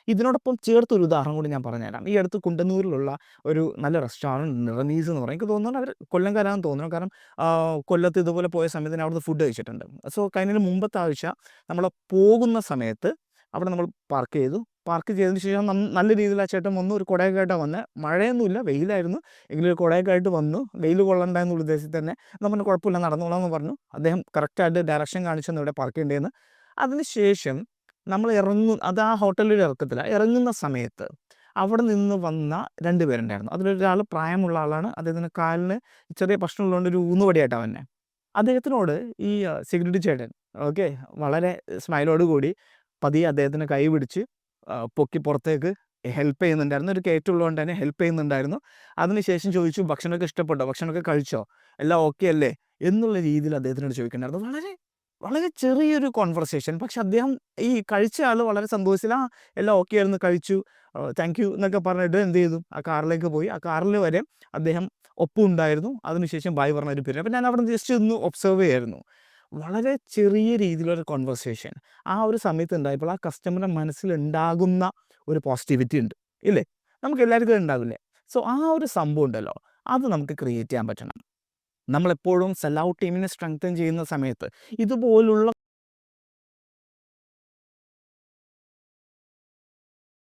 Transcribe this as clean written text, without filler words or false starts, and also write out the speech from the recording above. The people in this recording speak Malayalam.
ഇതിനോടൊപ്പം ചേർത്തൊരു ഉദാഹരണം കൂടി ഞാൻ പറഞ്ഞുതരാം. ഈ അടുത്ത് കുണ്ടന്നൂരിലുള്ള ഒരു നല്ല റെസ്റ്റോറൻറ്റ് നിറനീസ് എന്ന് പറയും. എനിക്ക് തോന്നുന്നത് അവർ കൊല്ലംകാരാണെന്ന് തോന്നുന്നു. കാരണം കൊല്ലത്ത് ഇതുപോലെ പോയ സമയത്ത് ഞാൻ അവിടുന്ന് ഫുഡ് കഴിച്ചിട്ടുണ്ട്. സോ കഴിഞ്ഞതിന് മുമ്പത്തെ ആഴ്ച നമ്മൾ പോകുന്ന സമയത്ത് അവിടെ നമ്മൾ പാർക്ക് ചെയ്തു. പാർക്ക് ചെയ്തതിന് ശേഷം നല്ല രീതിയിൽ ആ ചേട്ടൻ വന്നു. ഒരു കുടയൊക്കെ ആയിട്ടാണ് വന്നത്. മഴയൊന്നുമില്ല, വെയിലായിരുന്നു. എങ്കിലും ഒരു കുടയൊക്കെ ആയിട്ട് വന്നു. വെയിൽ കൊള്ളണ്ട എന്നുള്ള ഉദ്ദേശത്തിൽ തന്നെ നമ്മൾ കുഴപ്പമില്ല നടന്നോളാം എന്ന് പറഞ്ഞു. അദ്ദേഹം കറക്റ്റായിട്ട് ഡയറക്ഷൻ കാണിച്ചു തന്നു ഇവിടെ പാർക്ക് ചെയ്യേണ്ടതെന്ന്. അതിനുശേഷം നമ്മൾ അത് ആ ഹോട്ടലിൽ ഇറക്കത്തില്ല. ഇറങ്ങുന്ന സമയത്ത് അവിടെ നിന്ന് വന്ന 2 പേരുണ്ടായിരുന്നു. അതിലൊരാൾ പ്രായമുള്ള ആളാണ്. അദ്ദേഹത്തിന് കാലിന് ചെറിയ പ്രശ്നമുള്ളതുകൊണ്ട് ഒരു ഊന്നുവടിയായിട്ടാണ് വന്നത്. അദ്ദേഹത്തിനോട് ഈ സെക്യൂരിറ്റി ചേട്ടൻ ഓക്കെ വളരെ സ്മൈലോട് കൂടി പതിയെ അദ്ദേഹത്തിൻ്റെ കൈ പിടിച്ച് പൊക്കി പുറത്തേക്ക് ഹെൽപ്പ് ചെയ്യുന്നുണ്ടായിരുന്നു. ഒരു കയറ്റമുള്ളതുകൊണ്ട് തന്നെ ഹെൽപ്പ് ചെയ്യുന്നുണ്ടായിരുന്നു. അതിനുശേഷം ചോദിച്ചു, ഭക്ഷണമൊക്കെ ഇഷ്ടപ്പെട്ടോ, ഭക്ഷണമൊക്കെ കഴിച്ചോ, എല്ലാം ഓക്കെ അല്ലേ എന്നുള്ള രീതിയിൽ അദ്ദേഹത്തിനോട് ചോദിക്കുന്നുണ്ടായിരുന്നു. വളരെ വളരെ ചെറിയൊരു കോൺവെർസേഷൻ. പക്ഷെ അദ്ദേഹം ഈ കഴിച്ച ആൾ വളരെ സന്തോഷത്തിൽ എല്ലാം ഓക്കെ ആയിരുന്നു, കഴിച്ചു, താങ്ക് യു എന്നൊക്കെ പറഞ്ഞിട്ട് എന്ത് ചെയ്തു, ആ കാറിലേക്ക് പോയി. ആ കാറിൽ വരെ അദ്ദേഹം ഒപ്പം ഉണ്ടായിരുന്നു. അതിനുശേഷം ബായ് പറഞ്ഞൊരു പേര്. അപ്പം ഞാൻ അവിടെ ജസ്റ്റ് ഒന്ന് ഒബ്സർവ് ചെയ്യായിരുന്നു. വളരെ ചെറിയ രീതിയിലൊരു കോൺവെർസേഷൻ ആ ഒരു സമയത്ത് ഉണ്ടായപ്പോൾ ആ കസ്റ്റമറുടെ മനസ്സിലുണ്ടാകുന്ന ഒരു പോസിറ്റിവിറ്റി ഉണ്ട് ഇല്ലേ? നമുക്ക് എല്ലാവർക്കും ഉണ്ടാവില്ലേ? സോ ആ ഒരു സംഭവം ഉണ്ടല്ലോ, അത് നമുക്ക് ക്രിയേറ്റ് ചെയ്യാൻ പറ്റണം. നമ്മളെപ്പോഴും സെൽ ഔട്ട് ടീമിനെ സ്ട്രെങ്തൻ ചെയ്യുന്ന സമയത്ത് ഇതുപോലുള്ള